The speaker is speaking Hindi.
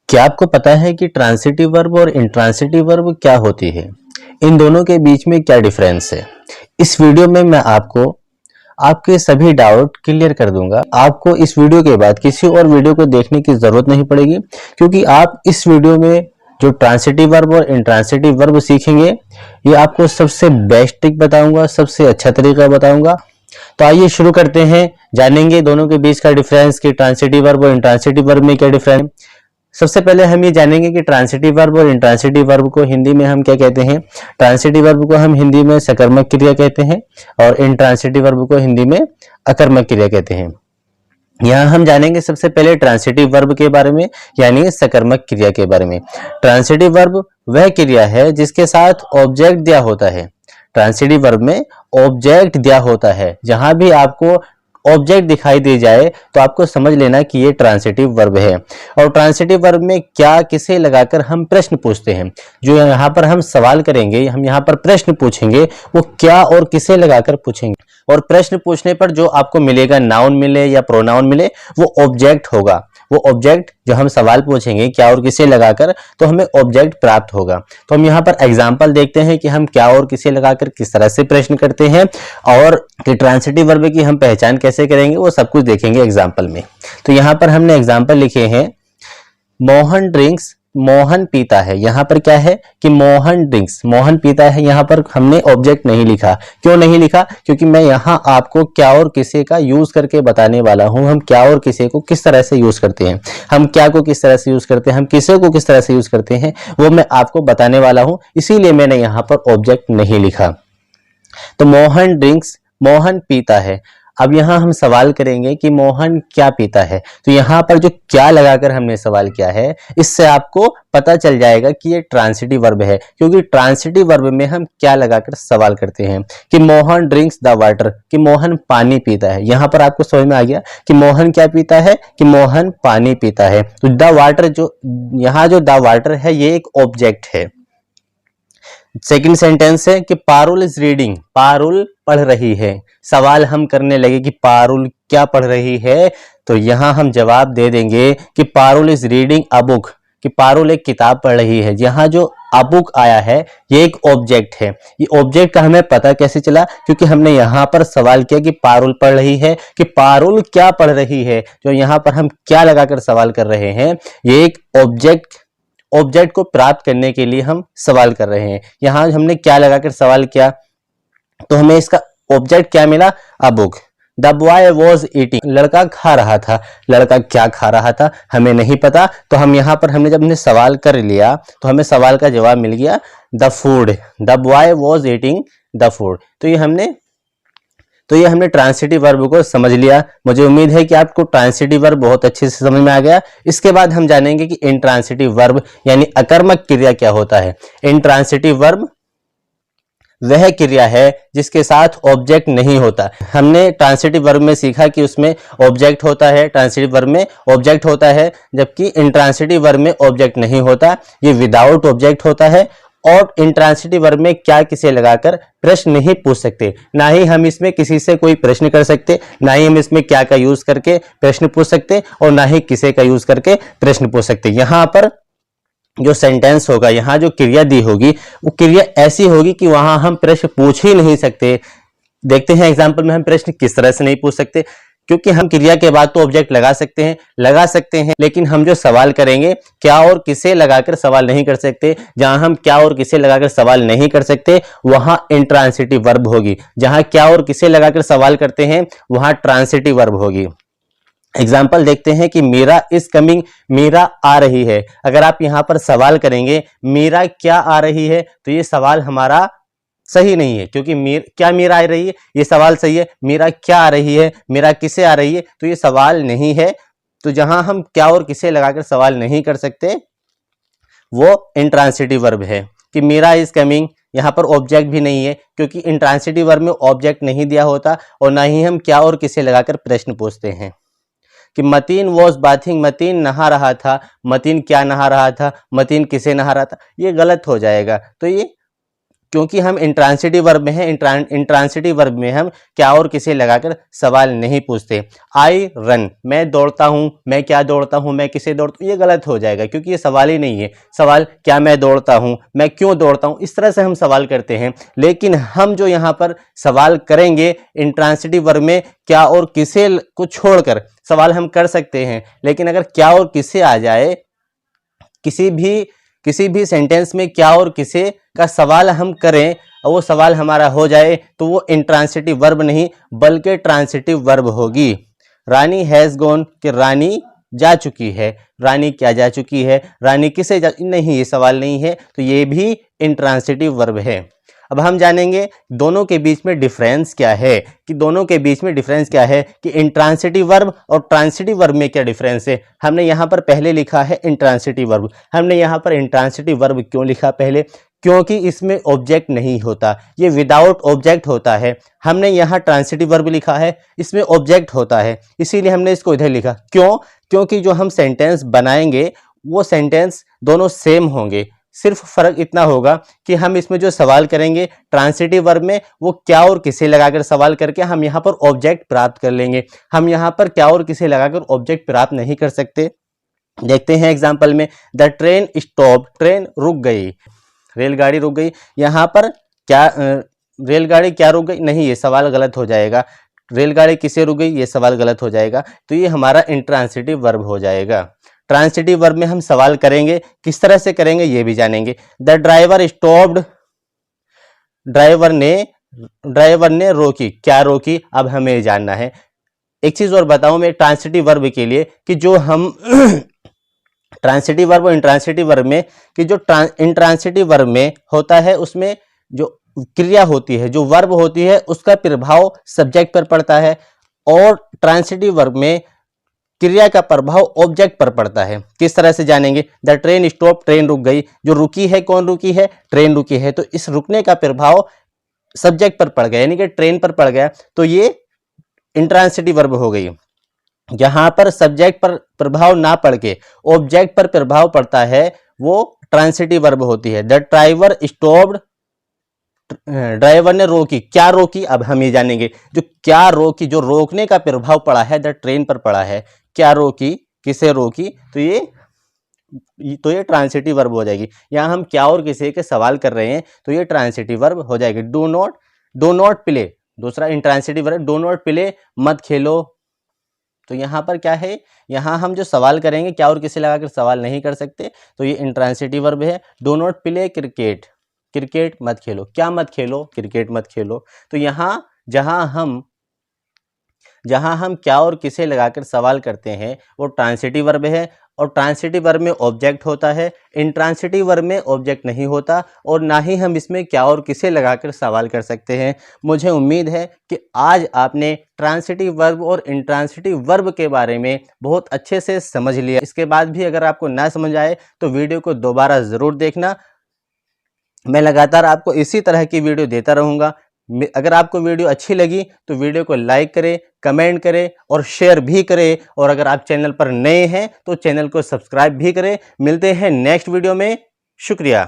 क्या आपको पता है कि ट्रांसिटिव वर्ब और इंट्रांसिटिव वर्ब क्या होती है? इन दोनों के बीच में क्या डिफरेंस है? इस वीडियो में मैं आपको आपके सभी डाउट क्लियर कर दूंगा। आपको इस वीडियो के बाद किसी और वीडियो को देखने की जरूरत नहीं पड़ेगी, क्योंकि आप इस वीडियो में जो ट्रांसिटिव वर्ब और इंट्रांसिटिव वर्ब सीखेंगे, ये आपको सबसे बेस्ट ट्रिक बताऊंगा, सबसे अच्छा तरीका बताऊंगा। तो आइए शुरू करते हैं, जानेंगे दोनों के बीच का डिफरेंस कि ट्रांसिटिव वर्ब और इंट्रांसिटिव वर्ब में क्या डिफरेंस है। सबसे पहले हम ये जानेंगे कि ट्रांसिटिव वर्ब और इंट्रांसिटिव वर्ब को हिंदी में हम क्या कहते हैं। ट्रांसिटिव वर्ब को हम हिंदी में सकर्मक क्रिया कहते हैं और इंट्रांसिटिव वर्ब को हिंदी में अकर्मक क्रिया कहते हैं। यहाँ हम जानेंगे सबसे पहले ट्रांसिटिव वर्ब के बारे में, यानी सकर्मक क्रिया के बारे में। ट्रांसिटिव वर्ब वह क्रिया है जिसके साथ ऑब्जेक्ट दिया होता है। ट्रांसिटिव वर्ब में ऑब्जेक्ट दिया होता है। जहां भी आपको ऑब्जेक्ट दिखाई दे जाए तो आपको समझ लेना कि ये ट्रांसिटिव वर्ब है। और ट्रांसिटिव वर्ब में क्या किसे लगाकर हम प्रश्न पूछते हैं। जो यहाँ पर हम सवाल करेंगे, हम यहाँ पर प्रश्न पूछेंगे, वो क्या और किसे लगाकर पूछेंगे। और प्रश्न पूछने पर जो आपको मिलेगा, नाउन मिले या प्रोनाउन मिले, वो ऑब्जेक्ट होगा। वो ऑब्जेक्ट जो हम सवाल पूछेंगे क्या और किसे लगाकर, तो हमें ऑब्जेक्ट प्राप्त होगा। तो हम यहाँ पर एग्जाम्पल देखते हैं कि हम क्या और किसे लगाकर किस तरह से प्रश्न करते हैं, और कि ट्रांसिटिव वर्ब की हम पहचान कैसे करेंगे, वो सब कुछ देखेंगे एग्जाम्पल में। तो यहाँ पर हमने एग्जाम्पल लिखे हैं, मोहन ड्रिंक्स, मोहन पीता है। यहाँ पर क्या है कि मोहन ड्रिंक्स, मोहन पीता है। यहाँ पर हमने ऑब्जेक्ट नहीं लिखा। क्यों नहीं लिखा? क्योंकि मैं यहाँ आपको क्या और किसे का यूज करके बताने वाला हूँ। हम क्या और किसे को किस तरह से यूज करते हैं, हम क्या को किस तरह से यूज करते हैं, हम किसे को किस तरह से यूज करते हैं, वो मैं आपको बताने वाला हूँ। इसीलिए मैंने यहाँ पर ऑब्जेक्ट नहीं लिखा। तो मोहन ड्रिंक्स, मोहन पीता है। अब यहाँ हम सवाल करेंगे कि मोहन क्या पीता है। तो यहाँ पर जो क्या लगाकर हमने सवाल किया है, इससे आपको पता चल जाएगा कि ये ट्रांसिटिव वर्ब है, क्योंकि ट्रांसिटिव वर्ब में हम क्या लगाकर सवाल करते हैं कि मोहन ड्रिंक्स द वाटर, कि मोहन पानी पीता है। यहाँ पर आपको समझ में आ गया कि मोहन क्या पीता है, कि मोहन पानी पीता है। तो द वाटर, जो यहाँ जो द वाटर है, ये एक ऑब्जेक्ट है। सेकंड सेंटेंस है कि पारुल इज रीडिंग, पारुल पढ़ रही है। सवाल हम करने लगे कि पारुल क्या पढ़ रही है, तो यहां हम जवाब दे देंगे कि Parul is reading a book, कि पारुल एक किताब पढ़ रही है। यहाँ जो अ बुक आया है, ये एक ऑब्जेक्ट है। ये ऑब्जेक्ट का हमें पता कैसे चला? क्योंकि हमने यहाँ पर सवाल किया कि पारुल पढ़ रही है, कि पारुल क्या पढ़ रही है। जो यहाँ पर हम क्या लगाकर सवाल कर रहे हैं, ये एक ऑब्जेक्ट को प्राप्त करने के लिए हम सवाल कर रहे हैं। यहां हमने क्या लगाकर सवाल किया, तो हमें इसका ऑब्जेक्ट क्या मिला, a book. The boy was eating, लड़का खा रहा था। लड़का क्या खा रहा था हमें नहीं पता। तो हम यहाँ पर हमने जब हमने सवाल कर लिया, तो हमें सवाल का जवाब मिल गया, the food. The boy was eating the food. तो ये हमने ट्रांसिटिव वर्ब को समझ लिया। मुझे उम्मीद है कि आपको ट्रांसिटिव वर्ब बहुत अच्छे से समझ में आ गया। इसके बाद हम जानेंगे कि इंट्रांसिटिव वर्ब यानी अकर्मक क्रिया क्या होता है। इंट्रांसिटिव वर्ब वह क्रिया है जिसके साथ ऑब्जेक्ट नहीं होता। हमने ट्रांसिटिव वर्ब में सीखा कि उसमें ऑब्जेक्ट होता है, ट्रांसिटिव वर्ब में ऑब्जेक्ट होता है, जबकि इंट्रांसिटिव वर्ब में ऑब्जेक्ट नहीं होता, ये विदाउट ऑब्जेक्ट होता है। और इंट्रांसिटिव वर्ब में क्या किसे लगाकर प्रश्न नहीं पूछ सकते, ना ही हम इसमें किसी से कोई प्रश्न कर सकते, ना ही हम इसमें क्या का यूज करके प्रश्न पूछ सकते, और ना ही किसे का यूज करके प्रश्न पूछ सकते। यहाँ पर जो सेंटेंस होगा, यहाँ जो क्रिया दी होगी, वो क्रिया ऐसी होगी कि वहां हम प्रश्न पूछ ही नहीं सकते। देखते हैं एग्जाम्पल में हम प्रश्न किस तरह से नहीं पूछ सकते, क्योंकि हम क्रिया के बाद तो ऑब्जेक्ट लगा सकते हैं, लेकिन हम जो सवाल करेंगे क्या और किसे लगाकर सवाल नहीं कर सकते। जहां हम क्या और किसे लगाकर सवाल नहीं कर सकते, वहां इंट्रांसिटिव वर्ब होगी। जहां क्या और किसे लगाकर सवाल करते हैं, वहां ट्रांसिटिव वर्ब होगी। एग्जाम्पल देखते हैं कि मीरा इज कमिंग, मीरा आ रही है। अगर आप यहां पर सवाल करेंगे मीरा क्या आ रही है, तो ये सवाल हमारा सही नहीं है, क्योंकि क्या मीरा आ रही है, ये सवाल सही है। मीरा क्या आ रही है, मीरा किसे आ रही है, तो ये सवाल नहीं है। तो जहां हम क्या और किसे लगाकर सवाल नहीं कर सकते, वो इंट्रांसिटिव वर्ब है। कि मीरा इज कमिंग, यहाँ पर ऑब्जेक्ट भी नहीं है, क्योंकि इंट्रांसिटिव वर्ब में ऑब्जेक्ट नहीं दिया होता, और ना ही हम क्या और किसे लगाकर प्रश्न पूछते हैं। कि मतीन वॉज बाथिंग, मतीन नहा रहा था। मतीन क्या नहा रहा था, मतीन किसे नहा रहा था, ये गलत हो जाएगा। तो ये क्योंकि हम इंट्रांसिटिव वर्ब में हैं। इंट्रांसिटिव वर्ब में हम क्या और किसे लगाकर सवाल नहीं पूछते। आई रन, मैं दौड़ता हूं, मैं क्या दौड़ता हूं, मैं किसे दौड़ता हूं, ये गलत हो जाएगा क्योंकि ये सवाल ही नहीं है। सवाल क्या मैं दौड़ता हूं, मैं क्यों दौड़ता हूं, इस तरह से हम सवाल करते हैं। लेकिन हम जो यहाँ पर सवाल करेंगे इंट्रांसिटिव वर्ब में क्या और किसे को छोड़कर सवाल हम कर सकते हैं। लेकिन अगर क्या और किसे आ जाए, किसी भी सेंटेंस में क्या और किसे का सवाल हम करें और वो सवाल हमारा हो जाए तो वो इंट्रांसिटिव वर्ब नहीं बल्कि ट्रांसिटिव वर्ब होगी। रानी हैज गॉन, कि रानी जा चुकी है। रानी क्या जा चुकी है, रानी किसे जा, नहीं, ये सवाल नहीं है, तो ये भी इंट्रांसिटिव वर्ब है। अब हम जानेंगे दोनों के बीच में डिफरेंस क्या है, कि दोनों के बीच में डिफरेंस क्या है, कि इंट्रांसिटिव वर्ब और ट्रांसिटिव वर्ब में क्या डिफरेंस है। हमने यहाँ पर पहले लिखा है इंट्रांसिटिव वर्ब। हमने यहाँ पर इंट्रांसिटिव वर्ब क्यों लिखा पहले, क्योंकि इसमें ऑब्जेक्ट नहीं होता, ये विदाउट ऑब्जेक्ट होता है। हमने यहाँ ट्रांसिटिव वर्ब लिखा है, इसमें ऑब्जेक्ट होता है, इसीलिए हमने इसको इधर लिखा। क्यों, क्योंकि जो हम सेंटेंस बनाएंगे वो सेंटेंस दोनों सेम होंगे। सिर्फ फर्क इतना होगा कि हम इसमें जो सवाल करेंगे ट्रांसिटिव वर्ब में वो क्या और किसे लगाकर सवाल करके हम यहाँ पर ऑब्जेक्ट प्राप्त कर लेंगे। हम यहाँ पर क्या और किसे लगाकर ऑब्जेक्ट प्राप्त नहीं कर सकते। देखते हैं एग्जाम्पल में, द ट्रेन स्टॉप, ट्रेन रुक गई, रेलगाड़ी रुक गई। यहाँ पर क्या रेलगाड़ी क्या रुक गई, नहीं, ये सवाल गलत हो जाएगा। रेलगाड़ी किसे रुक गई, ये सवाल गलत हो जाएगा, तो ये हमारा इंट्रांसिटिव वर्ब हो जाएगा। ट्रांसिटिव वर्ब में हम सवाल करेंगे, किस तरह से करेंगे ये भी जानेंगे। द ड्राइवर स्टॉप्ड, ड्राइवर ने रोकी, क्या रोकी, अब हमें जानना है। एक चीज और बताऊं मैं ट्रांसिटिव वर्ब के लिए कि जो हम ट्रांसिटिव वर्ब और इंट्रांसिटिव वर्ब में, कि जो इंट्रांसिटिव वर्ब में होता है उसमें जो क्रिया होती है, जो वर्ब होती है, उसका प्रभाव सब्जेक्ट पर पड़ता है, और ट्रांसिटिव वर्ब में क्रिया का प्रभाव ऑब्जेक्ट पर पड़ता है। किस तरह से जानेंगे, द ट्रेन स्टॉप, ट्रेन रुक गई, जो रुकी है, कौन रुकी है, ट्रेन रुकी है, तो इस रुकने का प्रभाव सब्जेक्ट पर पड़ गया, यानी कि ट्रेन पर पड़ गया, तो ये इंट्रांसिटिव वर्ब हो गई। जहां पर सब्जेक्ट पर प्रभाव ना पड़ के ऑब्जेक्ट पर प्रभाव पड़ता है वो ट्रांसिटिव वर्ब होती है। द ड्राइवर स्टॉप्ड, ड्राइवर ने रोकी, क्या रोकी, अब हम ये जानेंगे। जो क्या रोकी, जो रोकने का प्रभाव पड़ा है द ट्रेन पर पड़ा है, क्या रोकी, किसे रोकी, तो ये ट्रांसिटिव वर्ब हो जाएगी। यहाँ हम क्या और किसे के सवाल कर रहे हैं तो ये ट्रांसिटिव वर्ब हो जाएगी। डू नॉट प्ले, दूसरा intransitive verb, do not play, मत खेलो, तो यहाँ पर क्या है, यहाँ हम जो सवाल करेंगे क्या और किसे लगाकर सवाल नहीं कर सकते, तो ये इंट्रांसिटिव वर्ब है। Do not play cricket, cricket मत खेलो, क्या मत खेलो, क्रिकेट मत खेलो। तो यहाँ जहां हम क्या और किसे लगाकर सवाल करते हैं वो ट्रांसिटिव वर्ब है, और ट्रांसिटिव वर्ब में ऑब्जेक्ट होता है। इंट्रांसिटिव वर्ब में ऑब्जेक्ट नहीं होता और ना ही हम इसमें क्या और किसे लगाकर सवाल कर सकते हैं। मुझे उम्मीद है कि आज आपने ट्रांसिटिव वर्ब और इंट्रांसिटिव वर्ब के बारे में बहुत अच्छे से समझ लिया। इसके बाद भी अगर आपको ना समझ आए तो वीडियो को दोबारा ज़रूर देखना। मैं लगातार आपको इसी तरह की वीडियो देता रहूँगा। अगर आपको वीडियो अच्छी लगी तो वीडियो को लाइक करें, कमेंट करें और शेयर भी करें, और अगर आप चैनल पर नए हैं तो चैनल को सब्सक्राइब भी करें। मिलते हैं नेक्स्ट वीडियो में, शुक्रिया।